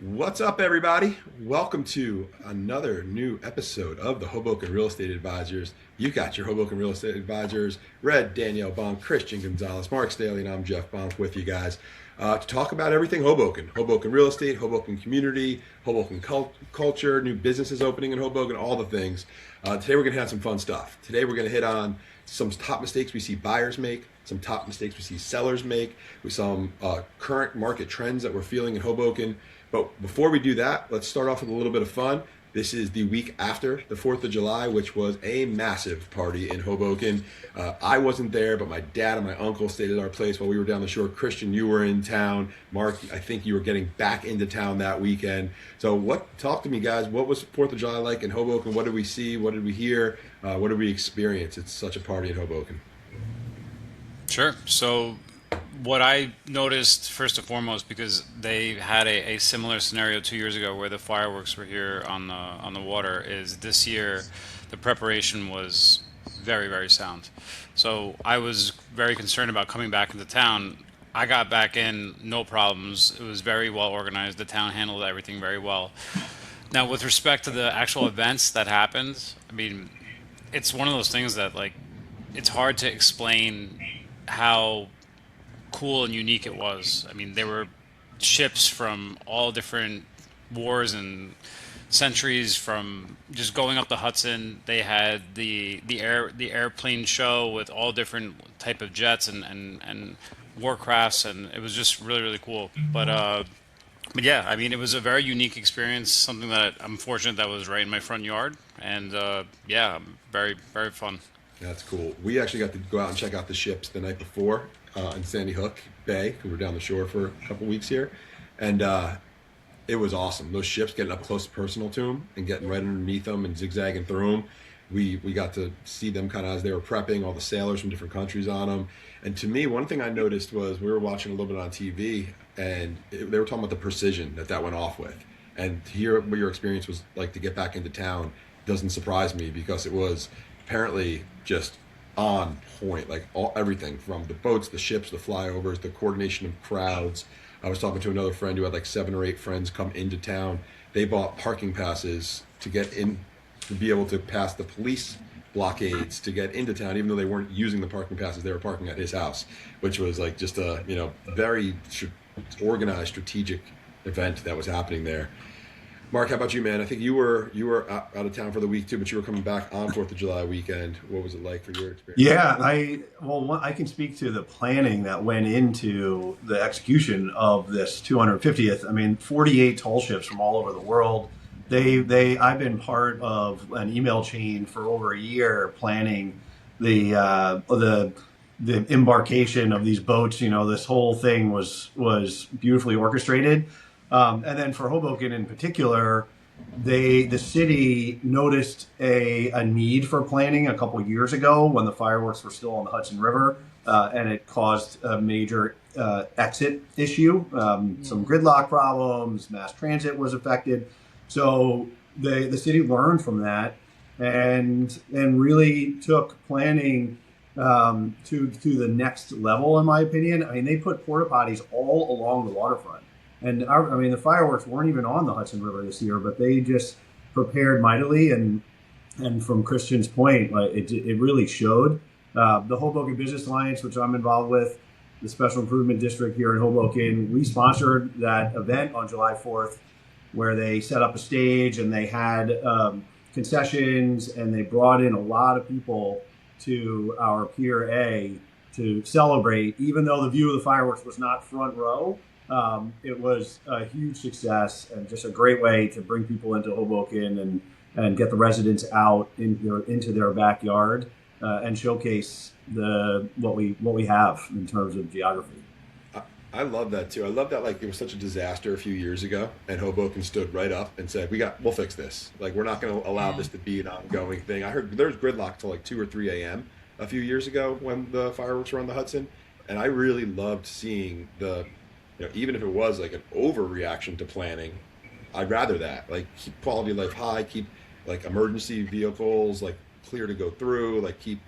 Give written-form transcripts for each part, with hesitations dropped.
What's up, everybody? Welcome to another new episode of the Hoboken Real Estate Advisors. You got your Hoboken Real Estate Advisors, Red, Danielle Bonk, Christian Gonzalez, Mark Staley, and I'm Jeff Bonk with you guys to talk about everything Hoboken. Hoboken real estate, Hoboken community, Hoboken culture, new businesses opening in Hoboken, all the things. Today we're going to have some fun stuff. Today we're going to hit on some top mistakes we see buyers make, some top mistakes we see sellers make, with some current market trends that we're feeling in Hoboken. But before we do that, let's start off with a little bit of fun. This is the week after the 4th of July, which was a massive party in Hoboken. I wasn't there, but my dad and my uncle stayed at our place while we were down the shore. Christian, you were in town. Mark, I think you were getting back into town that weekend. So talk to me, guys. What was 4th of July like in Hoboken? What did we see? What did we hear? What did we experience? It's such a party in Hoboken. Sure. So, what I noticed first and foremost, because they had a similar scenario 2 years ago where the fireworks were here on the water, is this year the preparation was very, very sound. So I was very concerned about coming back into town. I got back in, no problems. It was very well organized. The town handled everything very well. Now, with respect to the actual events that happened, I mean, it's one of those things that it's hard to explain how cool and unique it was. I mean, there were ships from all different wars and centuries, from just going up the Hudson. They had the airplane show with all different type of jets and warcrafts, and it was just really really cool. But yeah, I mean, it was a very unique experience. Something that I'm fortunate that was right in my front yard, and yeah, very very fun. That's cool. We actually got to go out and check out the ships the night before in Sandy Hook Bay. We were down the shore for a couple weeks here, and it was awesome. Those ships getting up close personal to them and getting right underneath them and zigzagging through them. We got to see them kind of as they were prepping, all the sailors from different countries on them. And to me, one thing I noticed was we were watching a little bit on TV, and they were talking about the precision that went off with. And to hear what your experience was like to get back into town doesn't surprise me, because it was apparently just on point, like everything from the boats, the ships, the flyovers, the coordination of crowds. I was talking to another friend who had like 7 or 8 friends come into town. They bought parking passes to get in, to be able to pass the police blockades to get into town, even though they weren't using the parking passes. They were parking at his house, which was like just a very organized, strategic event that was happening there. Mark, how about you, man? I think you were out of town for the week too, but you were coming back on 4th of July weekend. What was it like for your experience? Yeah, I can speak to the planning that went into the execution of this 250th. I mean, 48 tall ships from all over the world. I've been part of an email chain for over a year planning the embarkation of these boats. You know, this whole thing was beautifully orchestrated. And then for Hoboken in particular, the city noticed a need for planning a couple years ago when the fireworks were still on the Hudson River, and it caused a major exit issue, some gridlock problems, mass transit was affected. So the city learned from that and really took planning to the next level, in my opinion. I mean, they put porta potties all along the waterfront. And the fireworks weren't even on the Hudson River this year, but they just prepared mightily. And from Christian's point, like it really showed. The Hoboken Business Alliance, which I'm involved with, the Special Improvement District here in Hoboken, we sponsored that event on July 4th, where they set up a stage and they had concessions, and they brought in a lot of people to our Pier A to celebrate, even though the view of the fireworks was not front row. It was a huge success and just a great way to bring people into Hoboken and get the residents out into their backyard and showcase what we have in terms of geography. I love that too. I love that, like, it was such a disaster a few years ago, and Hoboken stood right up and said, we'll fix this. Like, we're not going to allow this to be an ongoing thing. I heard there was gridlock till like 2 or 3 a.m. a few years ago when the fireworks were on the Hudson, and I really loved seeing even if it was like an overreaction to planning, I'd rather that. Like, keep quality of life high, keep like emergency vehicles like clear to go through, like keep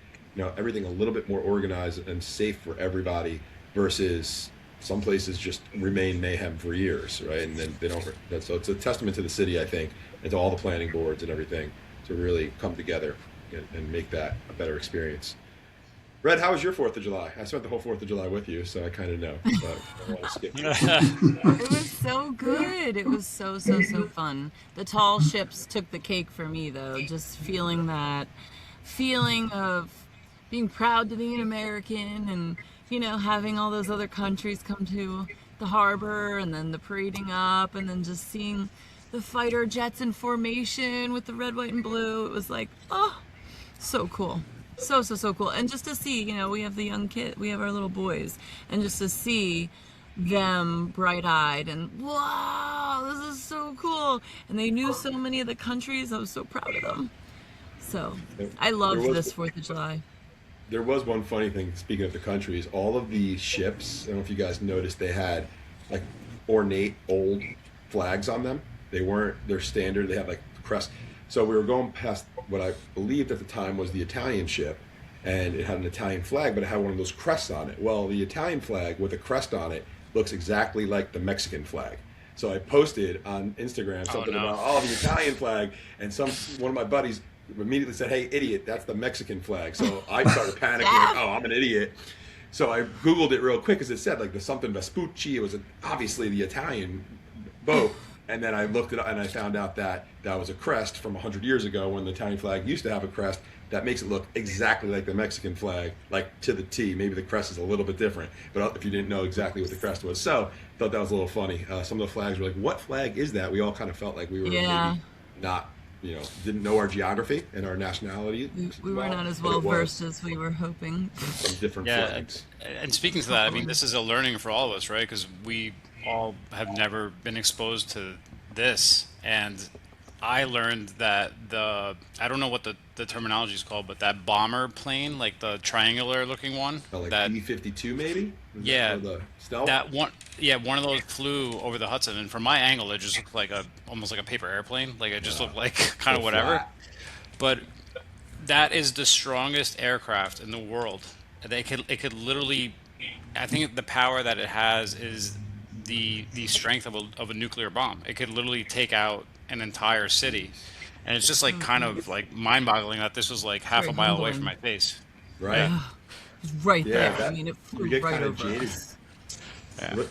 everything a little bit more organized and safe for everybody, versus some places just remain mayhem for years, right? And then they don't. So it's a testament to the city, I think, and to all the planning boards and everything to really come together and make that a better experience. Red, how was your 4th of July? I spent the whole 4th of July with you, so I kind of know. But I don't want to skip it. It was so good. It was so, so, so fun. The tall ships took the cake for me, though. Just feeling that feeling of being proud to be an American and, having all those other countries come to the harbor and then the parading up and then just seeing the fighter jets in formation with the red, white, and blue. It was like, oh, so cool. So, so, so cool. And just to see, we have the young kid, we have our little boys, and just to see them bright-eyed and, wow, this is so cool. And they knew so many of the countries. I was so proud of them. So, I loved this 4th of July. There was one funny thing, speaking of the countries, all of the ships, I don't know if you guys noticed, they had like ornate old flags on them. They weren't their standard, they had like crest. So we were going past what I believed at the time was the Italian ship, and it had an Italian flag, but it had one of those crests on it. Well, the Italian flag with a crest on it looks exactly like the Mexican flag. So I posted on Instagram something about, the Italian flag, and one of my buddies immediately said, "Hey, idiot, that's the Mexican flag." So I started panicking, like, "Oh, I'm an idiot." So I Googled it real quick, because it said like the something Vespucci. It was obviously the Italian boat. And then I looked it up and I found out that that was a crest from 100 years ago when the Italian flag used to have a crest that makes it look exactly like the Mexican flag, like to the T. Maybe the crest is a little bit different, but if you didn't know exactly what the crest was. So I thought that was a little funny. Some of the flags were like, what flag is that? We all kind of felt like we were maybe not, didn't know our geography and our nationality. We were not as well versed as we were hoping. Some different flags. And speaking to that, I mean, this is a learning for all of us, right? Because we all have never been exposed to this, and I learned that I don't know what the terminology is called, but that bomber plane, like the triangular looking one, like that B-52 maybe? Yeah, the stealth? that one, one of those flew over the Hudson, and from my angle, it just looked like almost like a paper airplane. Like it just looked like kind of whatever. Flat. But that is the strongest aircraft in the world. It could literally, I think the power that it has is the strength of a nuclear bomb. It could literally take out an entire city, and it's just like kind of like mind-boggling that this was like half a mile away from my face. Right. It was right there. That, I mean, it flew we get right kind of over jaded, us.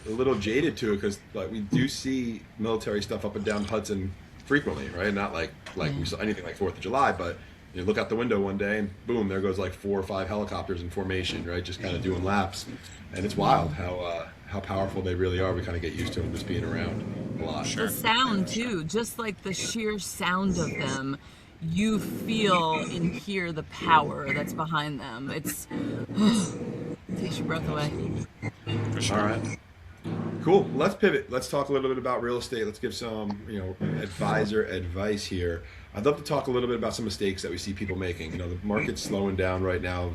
a little jaded to it, because like we do see military stuff up and down Hudson frequently, right? Not like we saw anything like 4th of July, but you look out the window one day and boom, there goes like 4 or 5 helicopters in formation, right? Just kind of doing laps, and it's wild how powerful they really are. We kind of get used to them just being around a lot. The sound too, just like the sheer sound of them, you feel and hear the power that's behind them. It's takes your breath away. For sure. All right. Cool. Let's pivot. Let's talk a little bit about real estate. Let's give some, advisor advice here. I'd love to talk a little bit about some mistakes that we see people making. The market's slowing down right now.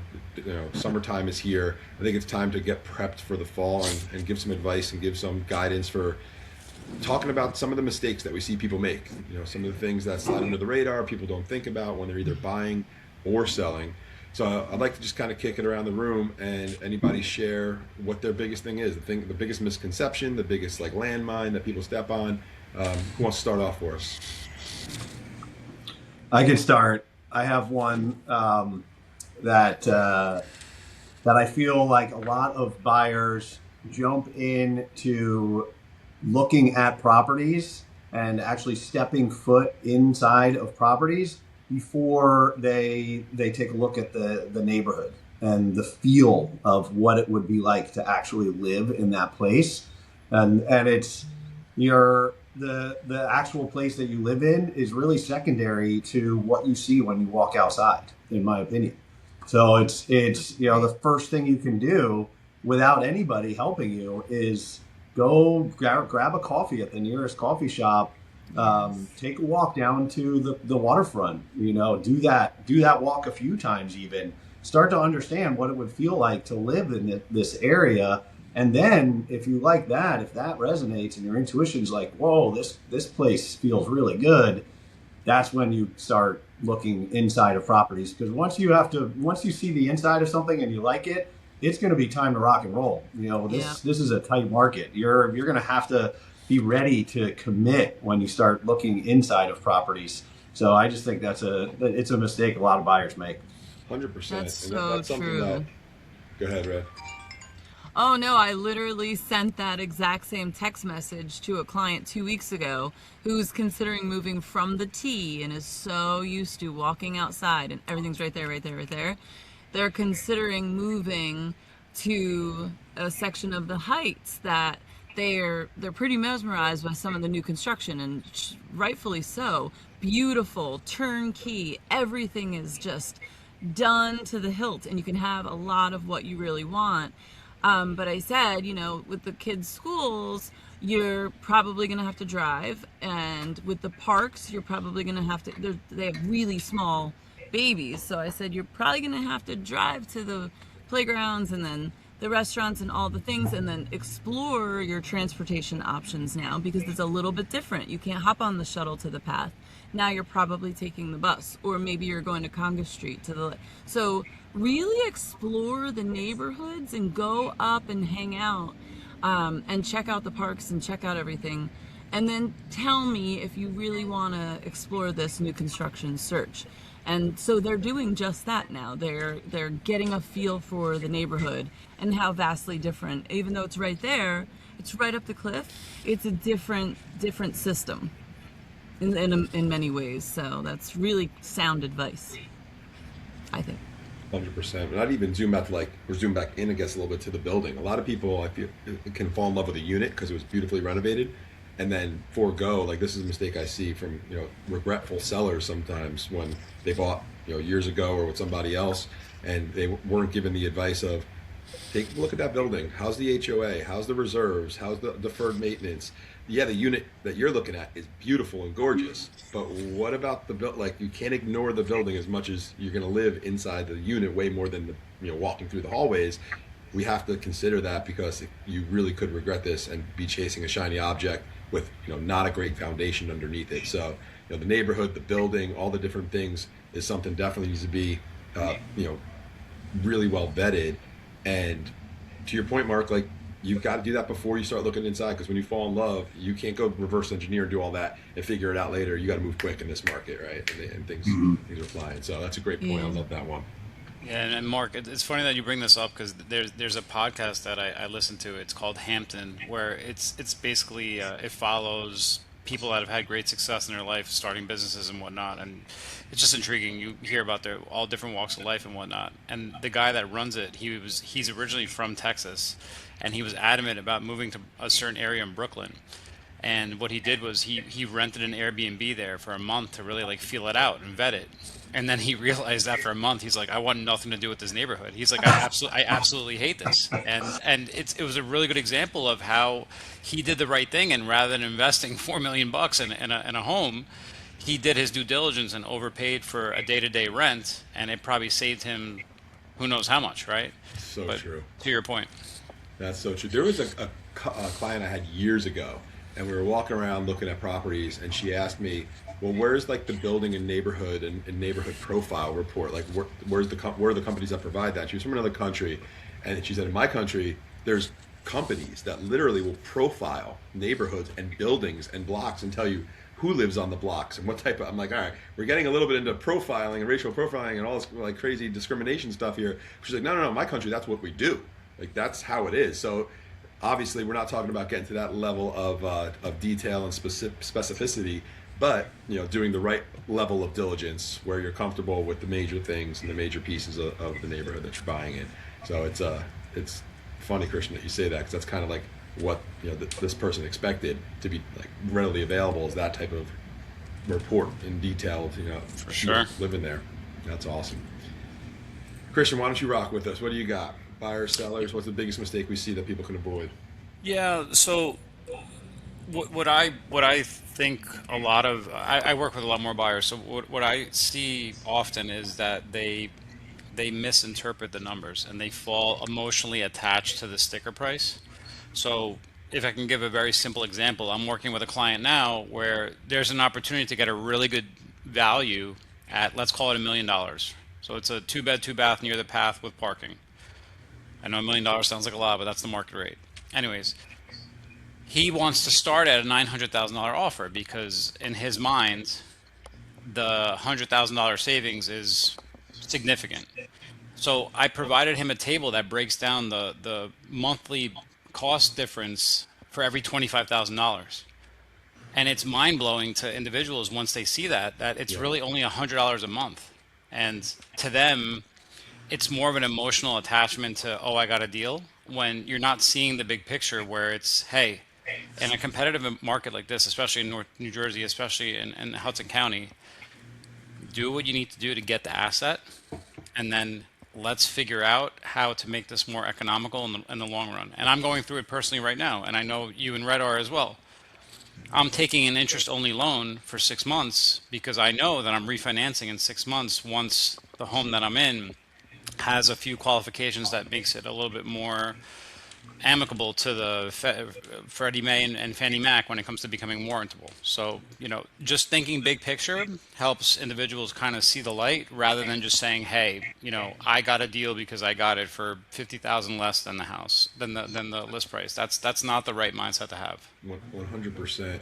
Summertime is here. I think it's time to get prepped for the fall and give some advice and give some guidance for talking about some of the mistakes that we see people make. Some of the things that slide under the radar, people don't think about when they're either buying or selling. So I'd like to just kind of kick it around the room, and anybody share what their biggest thing is, the biggest misconception, the biggest landmine that people step on. Who wants to start off for us? I can start. I have one that I feel like a lot of buyers jump into looking at properties and actually stepping foot inside of properties before they take a look at the neighborhood and the feel of what it would be like to actually live in that place. And it's the actual place that you live in is really secondary to what you see when you walk outside, in my opinion. So it's the first thing you can do without anybody helping you is go grab a coffee at the nearest coffee shop. Take a walk down to the waterfront, do that walk a few times, even start to understand what it would feel like to live in this area. And then if you like that, if that resonates and your intuition's like, whoa, this place feels really good, that's when you start looking inside of properties. Because once you see the inside of something and you like it, it's going to be time to rock and roll. Yeah. This is a tight market. You're going to have to be ready to commit when you start looking inside of properties. So I just think it's a mistake a lot of buyers make. 100%. That's And so that's something that, true. go ahead, Red. Oh no, I literally sent that exact same text message to a client 2 weeks ago who's considering moving from the T and is so used to walking outside and everything's right there, right there, right there. They're considering moving to a section of the Heights that they're pretty mesmerized by some of the new construction, and rightfully so. Beautiful, turnkey, everything is just done to the hilt, and you can have a lot of what you really want. But I said, with the kids' schools, you're probably going to have to drive, and with the parks, you're probably going to have to. They have really small babies, so I said you're probably going to have to drive to the playgrounds and then the restaurants and all the things, and then explore your transportation options now, because it's a little bit different. You can't hop on the shuttle to the path. Now you're probably taking the bus, or maybe you're going to Conga Street to the. So really explore the neighborhoods and go up and hang out, and check out the parks and check out everything. And then tell me if you really want to explore this new construction search. And so they're doing just that now. They're getting a feel for the neighborhood and how vastly different. Even though it's right there, it's right up the cliff. It's a different system in many ways. So that's really sound advice, I think. 100%. And I'd even zoom out to or zoom back in, I guess, a little bit to the building. A lot of people, I feel, can fall in love with a unit because it was beautifully renovated, and then forego. Like, this is a mistake I see from regretful sellers sometimes when they bought years ago or with somebody else, and they weren't given the advice of, take a look at that building. How's the HOA? How's the reserves? How's the deferred maintenance? Yeah, the unit that you're looking at is beautiful and gorgeous, but what about the build? Like, you can't ignore the building as much as you're going to live inside the unit, way more than walking through the hallways. We have to consider that, because you really could regret this and be chasing a shiny object with not a great foundation underneath it. So the neighborhood, the building, all the different things is something definitely needs to be really well vetted. And to your point, Mark, like, you've got to do that before you start looking inside, because when you fall in love, you can't go reverse engineer and do all that and figure it out later. You got to move quick in this market, right? And things are flying. So that's a great point. Yeah. I love that one. Yeah, and Mark, it's funny that you bring this up, because there's a podcast that I listen to. It's called Hampton, where it's basically it follows people that have had great success in their life, starting businesses and whatnot, and it's just intriguing. You hear about their all different walks of life and whatnot. And the guy that runs it, he's originally from Texas, and he was adamant about moving to a certain area in Brooklyn. And what he did was he rented an Airbnb there for a month to really like feel it out and vet it. And then he realized after a month, he's like, I want nothing to do with this neighborhood. He's like, I absolutely hate this. And it was a really good example of how he did the right thing. And rather than investing $4 million in a home, he did his due diligence and overpaid for a day-to-day rent, and it probably saved him who knows how much, right? So But true. to your point. That's so true. There was a client I had years ago, and we were walking around looking at properties, and she asked me, well, where's like the building and neighborhood and neighborhood profile report? Like, where are the companies that provide that? She was from another country, and she said, in my country, there's companies that literally will profile neighborhoods and buildings and blocks and tell you who lives on the blocks and what type of. I'm like, all right, we're getting a little bit into profiling and racial profiling and all this like crazy discrimination stuff here. She's like, no, in my country, that's what we do. Like, that's how it is. So obviously, we're not talking about getting to that level of detail and specificity, but doing the right level of diligence where you're comfortable with the major things and the major pieces of the neighborhood that you're buying in. So it's funny, Christian, that you say that, because that's kind of like what this person expected to be like readily available, is that type of report in detail. For sure. Living there. That's awesome. Christian, why don't you rock with us? What do you got? Buyers, sellers, what's the biggest mistake we see that people can avoid? Yeah, so what I think a lot of I work with a lot more buyers. So what I see often is that they misinterpret the numbers and they fall emotionally attached to the sticker price. So if I can give a very simple example, I'm working with a client now where there's an opportunity to get a really good value at, let's call it $1 million. So it's a 2-bed, 2-bath near the path with parking. I know $1 million sounds like a lot, but that's the market rate. Anyways, he wants to start at a $900,000 offer because in his mind, the $100,000 savings is significant. So I provided him a table that breaks down the monthly cost difference for every $25,000. And it's mind blowing to individuals once they see that it's Yeah. really only $100 a month. And to them, it's more of an emotional attachment to, oh, I got a deal, when you're not seeing the big picture where it's, hey, in a competitive market like this, especially in North New Jersey, especially in Hudson County, do what you need to do to get the asset, and then let's figure out how to make this more economical in the long run. And I'm going through it personally right now, and I know you and Red are as well. I'm taking an interest only loan for 6 months because I know that I'm refinancing in 6 months once the home that I'm in has a few qualifications that makes it a little bit more amicable to the Freddie Mae and Fannie Mac when it comes to becoming warrantable. So, just thinking big picture helps individuals kind of see the light rather than just saying, "Hey, I got a deal because I got it for 50,000 less than the house than the list price." That's not the right mindset to have. 100%.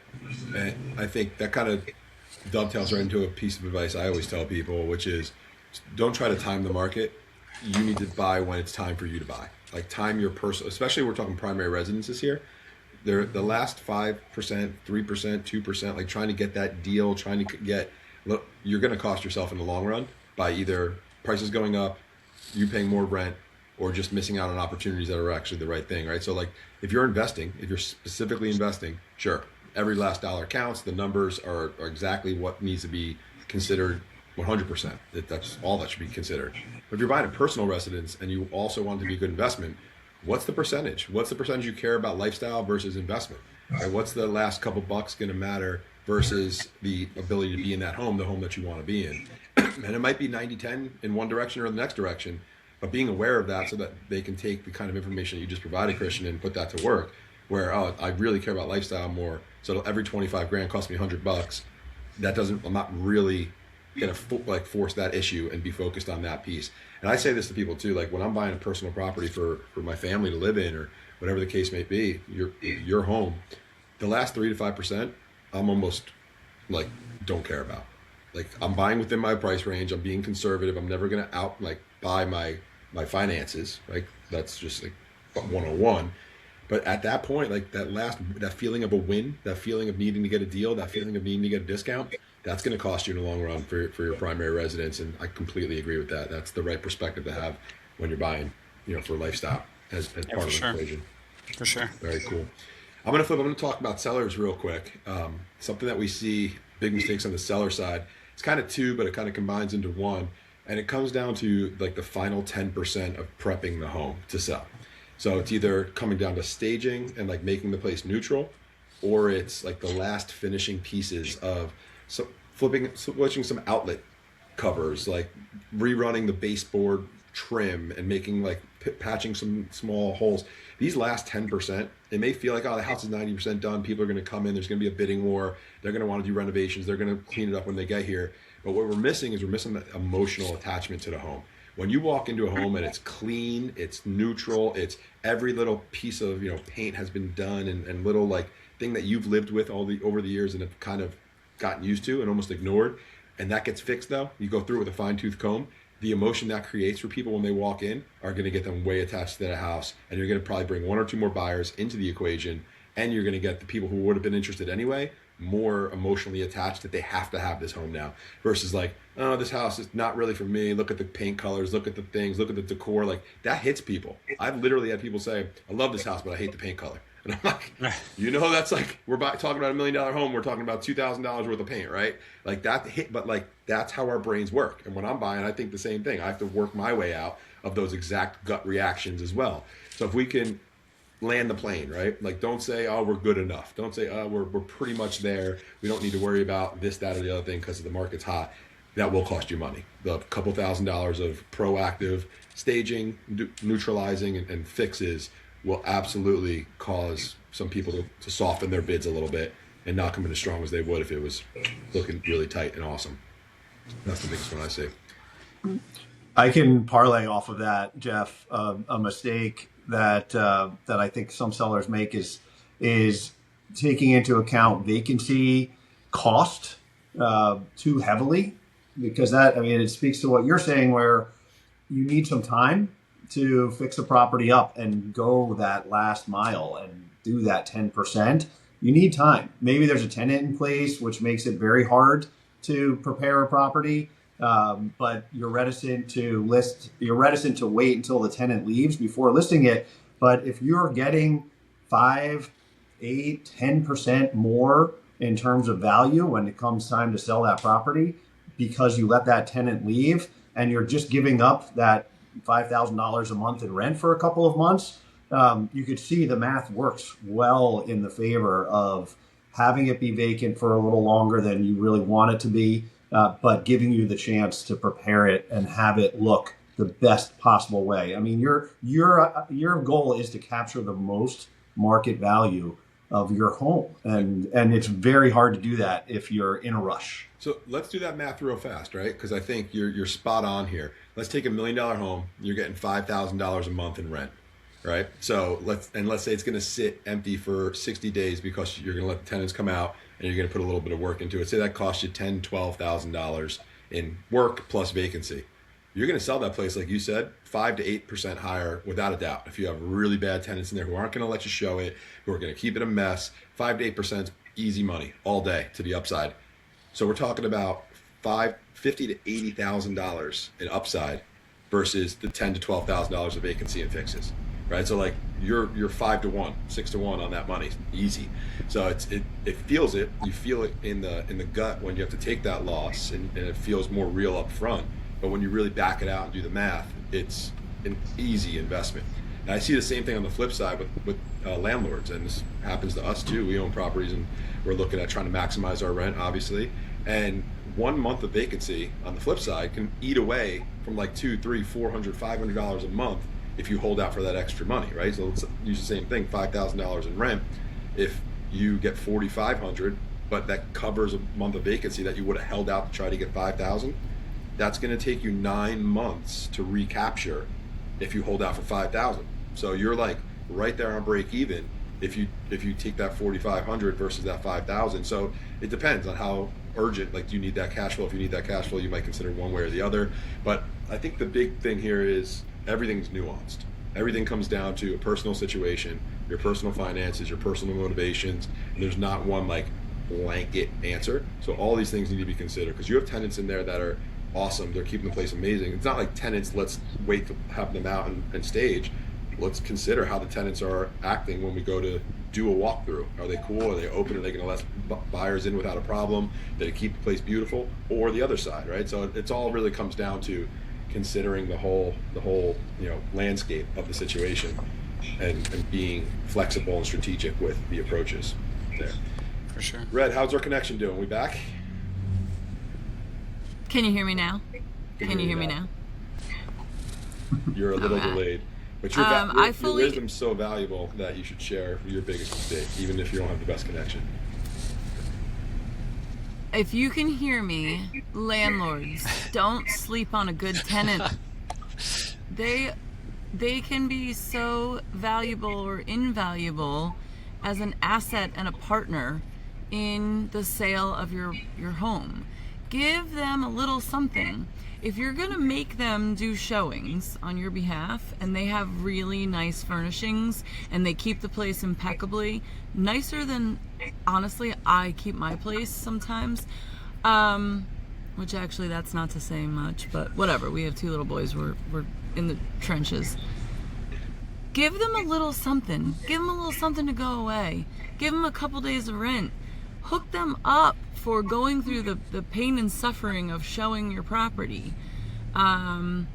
And I think that kind of dovetails right into a piece of advice I always tell people, which is don't try to time the market. You need to buy when it's time for you to buy. Like time your personal, especially we're talking primary residences here. They're the last 5%, 3%, 2%, like trying to get that deal, trying to get, look, you're going to cost yourself in the long run by either prices going up, you paying more rent, or just missing out on opportunities that are actually the right thing, right? So like if you're investing, if you're specifically investing, sure, every last dollar counts. The numbers are exactly what needs to be considered 100%. That's all that should be considered. But if you're buying a personal residence and you also want it to be a good investment, what's the percentage? What's the percentage you care about lifestyle versus investment? Right? What's the last couple bucks going to matter versus the ability to be in that home, the home that you want to be in? And it might be 90-10 in one direction or the next direction, but being aware of that so that they can take the kind of information that you just provided, Christian, and put that to work where, oh, I really care about lifestyle more. So every 25 grand costs me $100. That doesn't, I'm not really going to force that issue and be focused on that piece. And I say this to people too, like when I'm buying a personal property for my family to live in or whatever the case may be, your home, the last 3 to 5%, I'm almost like don't care about. Like I'm buying within my price range. I'm being conservative. I'm never going to buy my finances. Like that's just like 101. But at that point, like that feeling of a win, that feeling of needing to get a deal, that feeling of needing to get a discount, that's going to cost you in the long run for your primary residence. And I completely agree with that. That's the right perspective to have when you're buying, for lifestyle as part of the equation. For sure. Very cool. I'm going to talk about sellers real quick. Something that we see big mistakes on the seller side. It's kind of two, but it kind of combines into one. And it comes down to like the final 10% of prepping the home to sell. So it's either coming down to staging and like making the place neutral, or it's like the last finishing pieces of switching some outlet covers, like rerunning the baseboard trim and making like patching some small holes. These last 10%, it may feel like, oh, the house is 90% done. People are going to come in. There's going to be a bidding war. They're going to want to do renovations. They're going to clean it up when they get here. But what we're missing that emotional attachment to the home. When you walk into a home and it's clean, it's neutral, it's every little piece of paint has been done and little like thing that you've lived with over the years and have kind of gotten used to and almost ignored, and that gets fixed though. You go through it with a fine-tooth comb. The emotion that creates for people when they walk in are going to get them way attached to that house, and you're going to probably bring one or two more buyers into the equation, and you're going to get the people who would have been interested anyway more emotionally attached that they have to have this home now versus like, oh, this house is not really for me. Look at the paint colors, look at the things, look at the decor. Like that hits people. I've literally had people say, I love this house, but I hate the paint color. And I'm like, that's like, we're talking about $1 million home. We're talking about $2,000 worth of paint, right? Like that hit, but like, that's how our brains work. And when I'm buying, I think the same thing. I have to work my way out of those exact gut reactions as well. So if we can land the plane, right? Like don't say, oh, we're good enough. Don't say, oh, we're pretty much there. We don't need to worry about this, that, or the other thing because the market's hot. That will cost you money. The couple $1,000s of proactive staging, neutralizing, and fixes will absolutely cause some people to soften their bids a little bit and not come in as strong as they would if it was looking really tight and awesome. That's the biggest one I see. I can parlay off of that, Jeff. A mistake that I think some sellers make is taking into account vacancy cost too heavily, because that, I mean, it speaks to what you're saying, where you need some time to fix a property up and go that last mile and do that 10%. You need time. Maybe there's a tenant in place, which makes it very hard to prepare a property. But you're reticent to list, you're reticent to wait until the tenant leaves before listing it. But if you're getting 5, 8, 10% more in terms of value when it comes time to sell that property, because you let that tenant leave and you're just giving up that $5,000 a month in rent for a couple of months, you could see the math works well in the favor of having it be vacant for a little longer than you really want it to be, but giving you the chance to prepare it and have it look the best possible way. I mean, your goal is to capture the most market value of your home, and it's very hard to do that if you're in a rush. So let's do that math real fast, right? Because I think you're spot on here. Let's take $1 million home. You're getting $5,000 a month in rent, right? So let's say it's going to sit empty for 60 days because you're going to let the tenants come out and you're going to put a little bit of work into it. Say that costs you $10,000, $12,000 in work plus vacancy. You're going to sell that place, like you said, 5 to 8% higher without a doubt. If you have really bad tenants in there who aren't going to let you show it, who are going to keep it a mess, 5 to 8% is easy money all day to the upside. So we're talking about $50,000 to $80,000 in upside versus the $10,000 to $12,000 of vacancy and fixes, right? So like you're 5 to 1, 6 to 1 on that money, easy. So it feels it. You feel it in the gut when you have to take that loss, and it feels more real up front. But when you really back it out and do the math, it's an easy investment. And I see the same thing on the flip side with landlords, and this happens to us too. We own properties and we're looking at trying to maximize our rent, obviously. And 1 month of vacancy on the flip side can eat away from like $200, $300, $400, $500 a month if you hold out for that extra money, right? So let's use the same thing, $5,000 in rent. If you get $4,500, but that covers a month of vacancy that you would have held out to try to get $5,000, that's going to take you 9 months to recapture if you hold out for $5,000. So you're like right there on break even if you take that $4,500 versus that $5,000. So it depends on how urgent, like, do you need that cash flow? If you need that cash flow, you might consider one way or the other. But I think the big thing here is everything's nuanced. Everything comes down to a personal situation, your personal finances, your personal motivations, and there's not one like blanket answer. So all these things need to be considered, because you have tenants in there that are awesome, they're keeping the place amazing. It's not like tenants, let's wait to have them out and stage. Let's consider how the tenants are acting when we go to do a walkthrough. Are they cool? Are they open? Are they going to let buyers in without a problem? Do they keep the place beautiful? Or the other side, right? So it's all really comes down to considering the whole landscape of the situation, and being flexible and strategic with the approaches there. For sure. Red, how's our connection doing? We back? Can you hear me now? Can you hear me now? You're a little Alright. delayed. But your I wisdom's so valuable that you should share your biggest mistake, even if you don't have the best connection. If you can hear me, landlords, don't sleep on a good tenant. They can be so valuable or invaluable as an asset and a partner in the sale of your home. Give them a little something. If you're going to make them do showings on your behalf, and they have really nice furnishings and they keep the place impeccably, nicer than, honestly, I keep my place sometimes, which actually that's not to say much, but whatever. We have 2 little boys. We're in the trenches. Give them a little something. Give them a little something to go away. Give them a couple days of rent. Hook them up for going through the pain and suffering of showing your property. And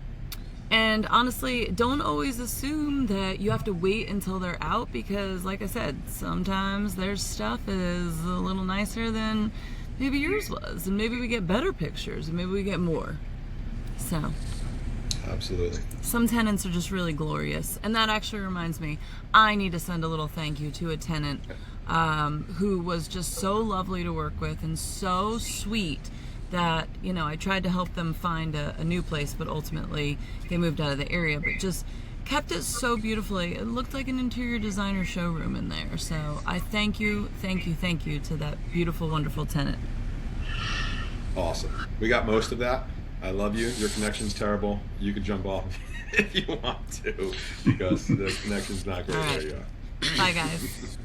honestly, don't always assume that you have to wait until they're out, because like I said, sometimes their stuff is a little nicer than maybe yours was, and maybe we get better pictures, and maybe we get more. So Absolutely. some tenants are just really glorious. And that actually reminds me, I need to send a little thank you to a tenant who was just so lovely to work with and so sweet that, you know, I tried to help them find a new place, but ultimately they moved out of the area, but just kept it so beautifully. It looked like an interior designer showroom in there. So I thank you to that beautiful, wonderful tenant. Awesome. We got most of that. I love you. Your connection's terrible. You can jump off if you want to, because the connection's not great. All right. There you are. Bye, guys.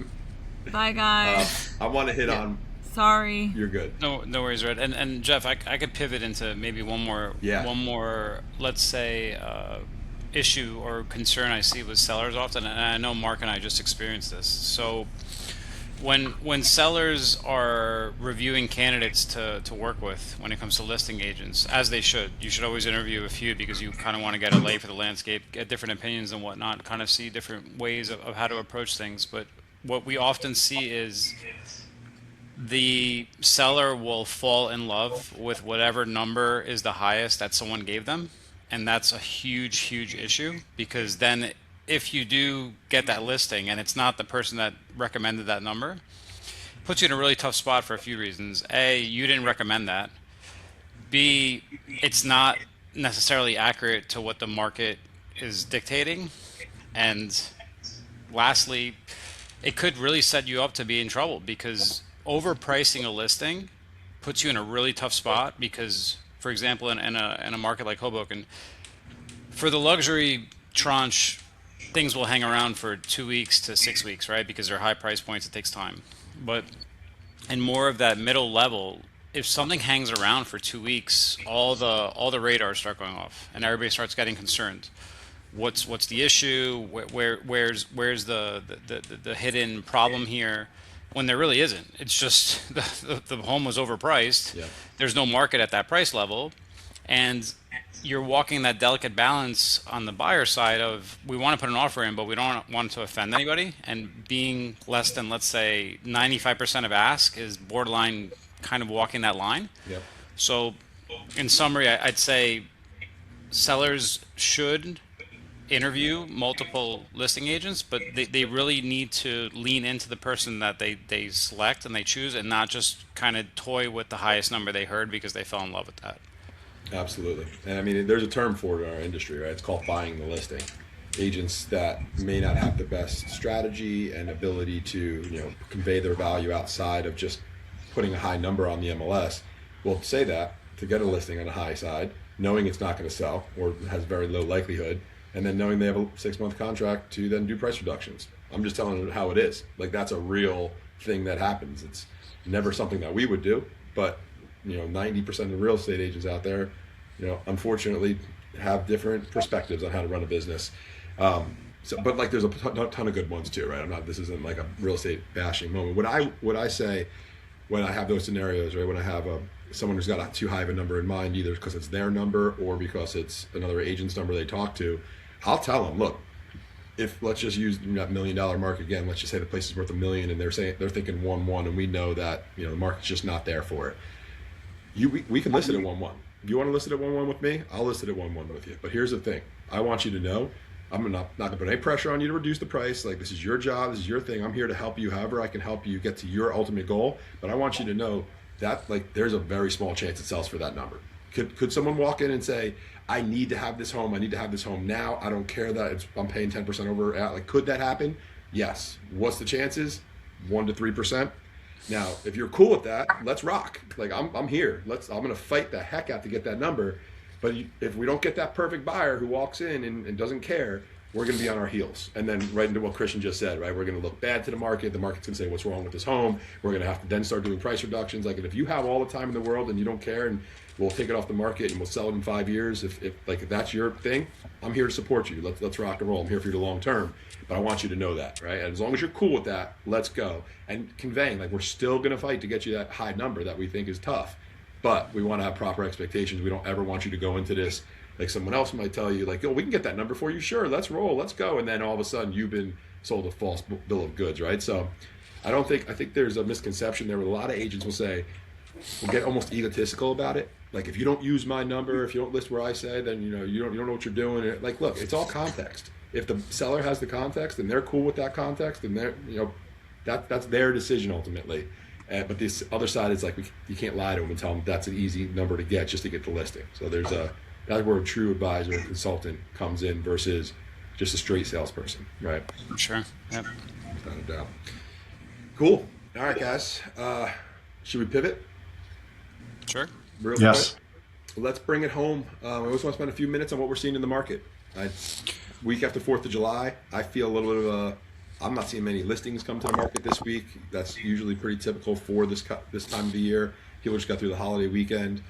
Bye, guys. I want to hit on. Sorry. You're good. No worries, Red. And Jeff, I could pivot into maybe one more, let's say, issue or concern I see with sellers often, and I know Mark and I just experienced this. So when sellers are reviewing candidates to work with when it comes to listing agents, as they should, you should always interview a few, because you kind of want to get a lay for the landscape, get different opinions and whatnot, kind of see different ways of how to approach things. But what we often see is the seller will fall in love with whatever number is the highest that someone gave them. And that's a huge issue, because then if you do get that listing and it's not the person that recommended that number, it puts you in a really tough spot for a few reasons. A, you didn't recommend that. B, it's not necessarily accurate to what the market is dictating. And lastly, it could really set you up to be in trouble, because overpricing a listing puts you in a really tough spot. Because, for example, in a market like Hoboken, for the luxury tranche, things will hang around for 2 weeks to 6 weeks, right? Because they're high price points, it takes time. But in more of that middle level, if something hangs around for 2 weeks, all the radars start going off, and everybody starts getting concerned. What's the issue? Where's the hidden problem here? When there really isn't. It's just the home was overpriced. Yeah. There's no market at that price level, and you're walking that delicate balance on the buyer side of, we want to put an offer in, but we don't want to offend anybody, and being less than, let's say, 95% of ask is borderline kind of walking that line. Yep. So in summary, I'd say sellers should interview multiple listing agents, but they really need to lean into the person that they select and they choose, and not just kind of toy with the highest number they heard because they fell in love with that. Absolutely. And I mean, there's a term for it in our industry, right? It's called buying the listing. Agents that may not have the best strategy and ability to, convey their value outside of just putting a high number on the MLS will say that to get a listing on the high side, knowing it's not going to sell or has very low likelihood, and then knowing they have a 6-month contract to then do price reductions. I'm just telling you how it is. Like, that's a real thing that happens. It's never something that we would do, but 90% of the real estate agents out there, unfortunately have different perspectives on how to run a business. But like, there's a ton of good ones too, right? This isn't like a real estate bashing moment. What I say when I have those scenarios, right? When I have someone who's got too high of a number in mind, either because it's their number or because it's another agent's number they talk to, I'll tell them, look, if let's just use that $1 million mark again, let's just say the place is worth $1 million and they're thinking 1-1, and we know that the market's just not there for it. We can list it at 1-1. If you want to list it at 1-1 with me, I'll list it at 1-1 with you. But here's the thing: I want you to know, I'm not going to put any pressure on you to reduce the price. Like, this is your job, this is your thing. I'm here to help you however I can help you get to your ultimate goal. But I want you to know that, like, there's a very small chance it sells for that number. Could someone walk in and say, I need to have this home, I need to have this home now, I don't care that I'm paying 10% over? Like, could that happen? Yes. What's the chances? 1 to 3%. Now, if you're cool with that, let's rock. Like, I'm here. I'm going to fight the heck out to get that number. But if we don't get that perfect buyer who walks in and doesn't care, we're going to be on our heels. And then right into what Christian just said, right? We're going to look bad to the market. The market's going to say, what's wrong with this home? We're going to have to then start doing price reductions. Like, if you have all the time in the world and you don't care, and we'll take it off the market and we'll sell it in 5 years, if that's your thing, I'm here to support you. Let's rock and roll. I'm here for you the long term. But I want you to know that, right? And as long as you're cool with that, let's go. And conveying, like, we're still going to fight to get you that high number that we think is tough. But we want to have proper expectations. We don't ever want you to go into this like someone else might tell you, like, oh, we can get that number for you. Sure, let's roll, let's go. And then all of a sudden you've been sold a false bill of goods, right? So I think there's a misconception there where a lot of agents will say, will get almost egotistical about it. Like, if you don't use my number, if you don't list where I say, then you don't know what you're doing. Like, look, it's all context. If the seller has the context and they're cool with that context, then they're that's their decision ultimately. But this other side is like you can't lie to them and tell them that's an easy number to get just to get the listing. So that's where a true advisor and consultant comes in versus just a straight salesperson, right? Sure. Yep. Without a doubt. Cool. All right, guys. Should we pivot? Sure. Real Yes. quick? Let's bring it home. I always want to spend a few minutes on what we're seeing in the market. Week after 4th of July, I feel a little bit of I'm not seeing many listings come to the market this week. That's usually pretty typical for this time of the year. People just got through the holiday weekend.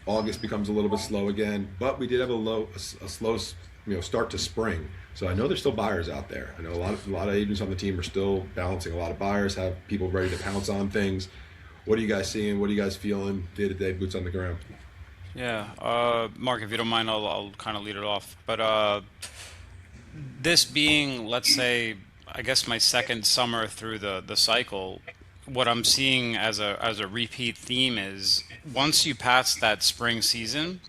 August becomes a little bit slow again, but we did have a slow start to spring. So I know there's still buyers out there. I know a lot of agents on the team are still balancing. A lot of buyers have people ready to pounce on things. What are you guys seeing? What are you guys feeling day to day, boots on the ground? Yeah, Mark, if you don't mind, I'll kind of lead it off. But this being, let's say, I guess my second summer through the cycle, what I'm seeing as a repeat theme is once you pass that spring season,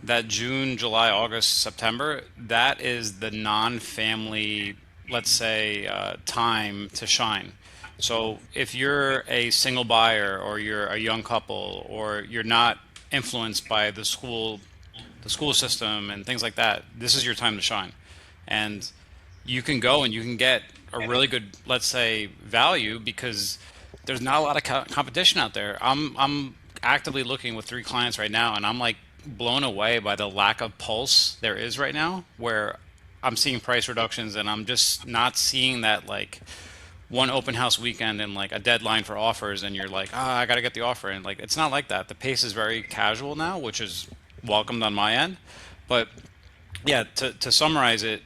that June, July, August, September, that is the non-family, let's say, time to shine. So if you're a single buyer or you're a young couple or you're not influenced by the school system and things like that, this is your time to shine. And you can go and you can get a really good, let's say, value because there's not a lot of competition out there. I'm actively looking with 3 clients right now, and I'm like blown away by the lack of pulse there is right now, where I'm seeing price reductions and I'm just not seeing that like one open house weekend and like a deadline for offers and you're like, I got to get the offer in. Like, it's not like that. The pace is very casual now, which is welcomed on my end. But yeah, to summarize it,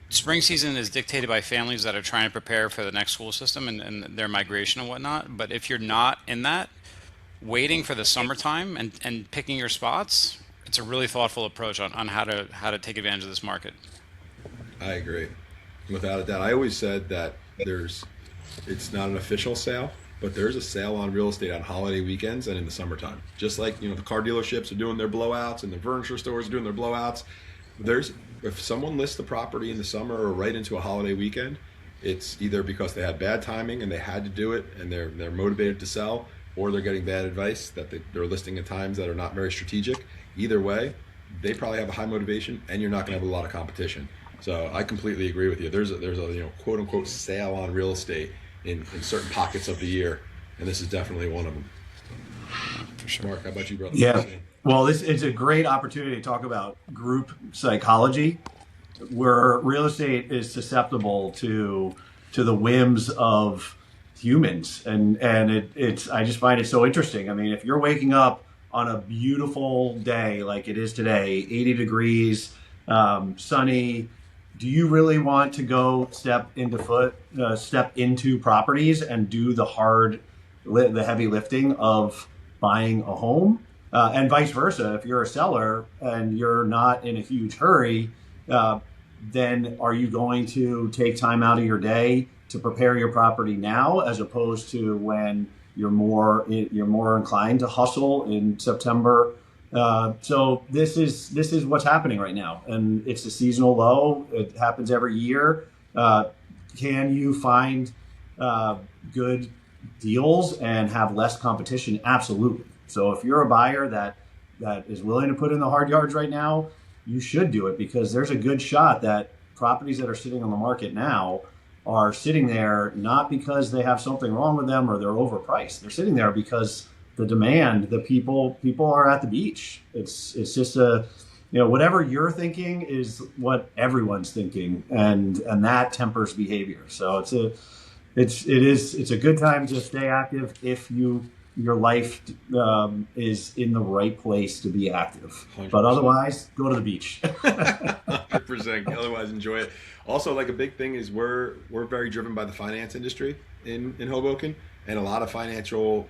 spring season is dictated by families that are trying to prepare for the next school system and their migration and whatnot. But if you're not in that, waiting for the summertime and picking your spots, it's a really thoughtful approach on how to take advantage of this market. I agree. Without a doubt. I always said that it's not an official sale, but there's a sale on real estate on holiday weekends and in the summertime. Just like, the car dealerships are doing their blowouts and the furniture stores are doing their blowouts. If someone lists the property in the summer or right into a holiday weekend, it's either because they had bad timing and they had to do it and they're motivated to sell, or they're getting bad advice that they're listing at times that are not very strategic. Either way, they probably have a high motivation and you're not going to have a lot of competition. So I completely agree with you. There's a quote unquote sale on real estate in certain pockets of the year, and this is definitely one of them. For sure. Mark, how about you, brother? Yeah. Well, this is a great opportunity to talk about group psychology, where real estate is susceptible to the whims of humans, and it's I just find it so interesting. I mean, if you're waking up on a beautiful day like it is today, 80 degrees, sunny, do you really want to go step into properties and do the heavy lifting of buying a home? And vice versa, if you're a seller and you're not in a huge hurry, then are you going to take time out of your day to prepare your property now, as opposed to when you're more inclined to hustle in September? So this is what's happening right now, and it's a seasonal low. It happens every year. Can you find good deals and have less competition? Absolutely. So if you're a buyer that is willing to put in the hard yards right now, you should do it, because there's a good shot that properties that are sitting on the market now are sitting there not because they have something wrong with them or they're overpriced. They're sitting there because the demand, the people are at the beach. It's just whatever you're thinking is what everyone's thinking, and that tempers behavior. So it's a good time to stay active if your life is in the right place to be active. 100%. But otherwise, go to the beach. 100%. Otherwise, enjoy it. Also, like, a big thing is we're very driven by the finance industry in Hoboken, and a lot of financial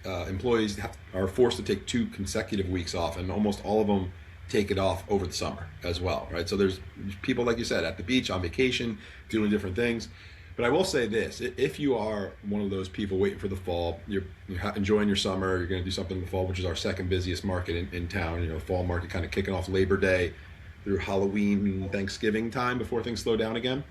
employees are forced to take 2 consecutive weeks off, and almost all of them take it off over the summer as well, right? So there's people, like you said, at the beach, on vacation, doing different things. But I will say this: if you are one of those people waiting for the fall, you're enjoying your summer, you're going to do something in the fall, which is our second busiest market in town. The fall market kind of kicking off Labor Day through Halloween, Thanksgiving time before things slow down again.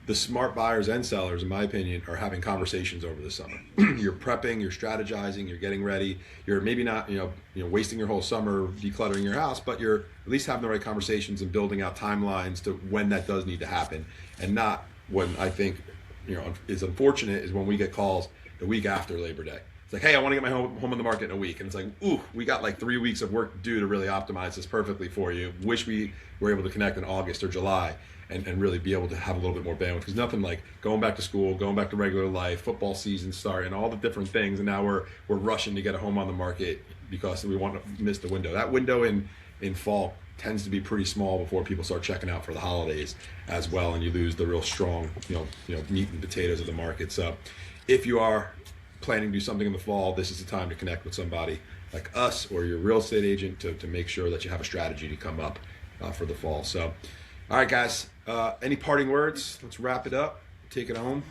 the smart buyers and sellers, in my opinion, are having conversations over the summer. You're prepping, you're strategizing, you're getting ready. You're maybe not, wasting your whole summer decluttering your house, but you're at least having the right conversations and building out timelines to when that does need to happen, and not when I think, is unfortunate is when we get calls the week after Labor Day. It's like, hey, I want to get my home on the market in a week. And it's like, ooh, we got like 3 weeks of work to do to really optimize this perfectly for you. Wish we were able to connect in August or July and really be able to have a little bit more bandwidth. Because nothing like going back to school, going back to regular life, football season starting, all the different things. And now we're rushing to get a home on the market because we want to miss the window. That window in fall tends to be pretty small before people start checking out for the holidays as well. And you lose the real strong, meat and potatoes of the market. So if you are planning to do something in the fall, this is the time to connect with somebody like us or your real estate agent to make sure that you have a strategy to come up for the fall. So, all right, guys, any parting words? Let's wrap it up. Take it home.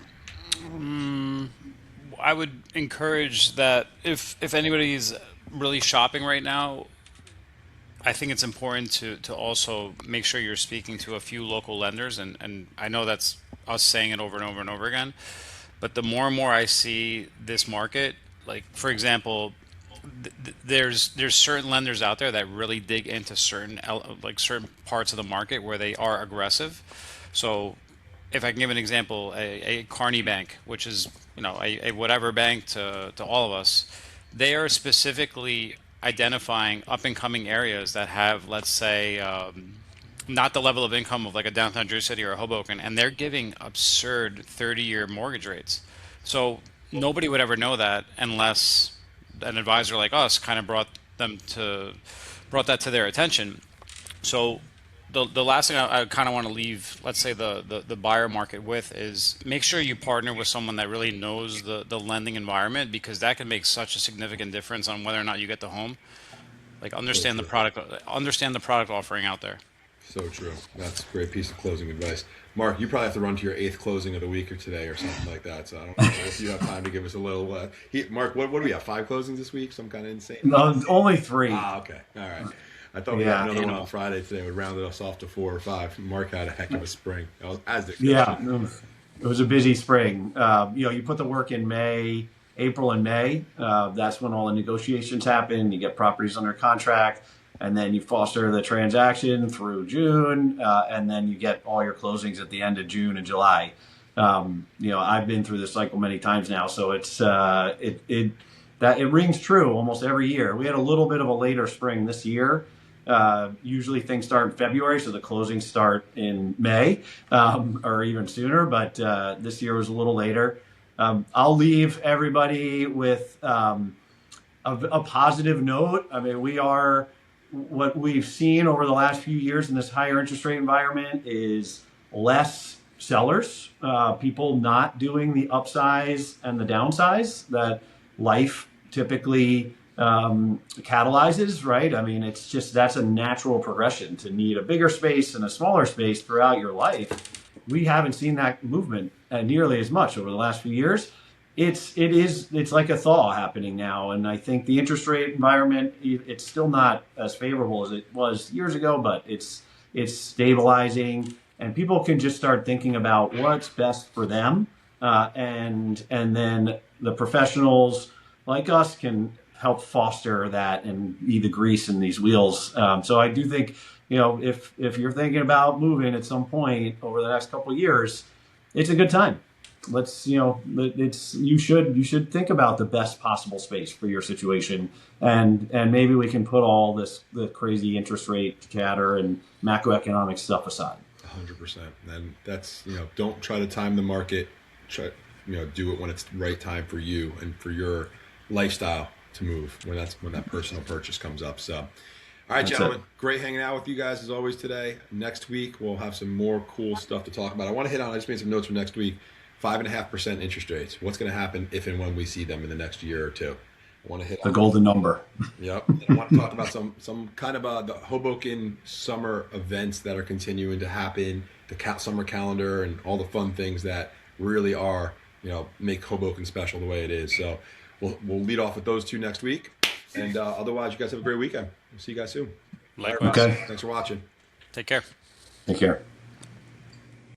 I would encourage that if anybody's really shopping right now, I think it's important to also make sure you're speaking to a few local lenders. And I know that's us saying it over and over and over again. But the more and more I see this market, like for example, there's certain lenders out there that really dig into certain parts of the market where they are aggressive. So if I can give an example, a Carney Bank, which is a whatever bank to all of us, they are specifically identifying up and coming areas that have, let's say, not the level of income of like a downtown Jersey City or a Hoboken, and they're giving absurd 30-year mortgage rates. So nobody would ever know that unless an advisor like us kind of brought that to their attention. So the last thing I kind of want to leave, let's say the buyer market with, is make sure you partner with someone that really knows the lending environment, because that can make such a significant difference on whether or not you get the home. Like understand the product offering out there. So true. That's a great piece of closing advice. Mark, you probably have to run to your 8th closing of the week or today or something like that. So I don't know if you have time to give us a little. Mark, what do we have? 5 closings this week? Some kind of insane. No, only 3. Okay. All right. I thought we had another one on Friday today. Would round us off to 4 or 5. Mark had a heck of a spring. It was a busy spring. You put the work in April and May. That's when all the negotiations happen. You get properties under contract. And then you foster the transaction through June, and then you get all your closings at the end of June and July. I've been through this cycle many times now, so it's it rings true almost every year. We had a little bit of a later spring this year. Usually things start in February, so the closings start in May or even sooner. But this year was a little later. I'll leave everybody with a positive note. I mean, what we've seen over the last few years in this higher interest rate environment is less sellers, people not doing the upsize and the downsize that life typically catalyzes, right? I mean, that's a natural progression to need a bigger space and a smaller space throughout your life. We haven't seen that movement nearly as much over the last few years. It's like a thaw happening now, and I think the interest rate environment, it's still not as favorable as it was years ago, but it's stabilizing, and people can just start thinking about what's best for them, and then the professionals like us can help foster that and be the grease in these wheels. So I do think, if you're thinking about moving at some point over the next couple of years, it's a good time. You should think about the best possible space for your situation, and maybe we can put all the crazy interest rate chatter and macroeconomic stuff aside. 100%. And that's, don't try to time the market. Try, do it when it's the right time for you and for your lifestyle to move when that personal purchase comes up. So, all right, gentlemen, great hanging out with you guys as always today. Next week, we'll have some more cool stuff to talk about. I just made some notes for next week. 5.5% interest rates. What's going to happen if and when we see them in the next year or two? I want to hit the golden number. Yep. And I want to talk about some kind of the Hoboken summer events that are continuing to happen, the summer calendar, and all the fun things that really are, make Hoboken special the way it is. So we'll lead off with those 2 next week. And otherwise, you guys have a great weekend. We'll see you guys soon. Likewise. Okay. Thanks for watching. Take care. Take care.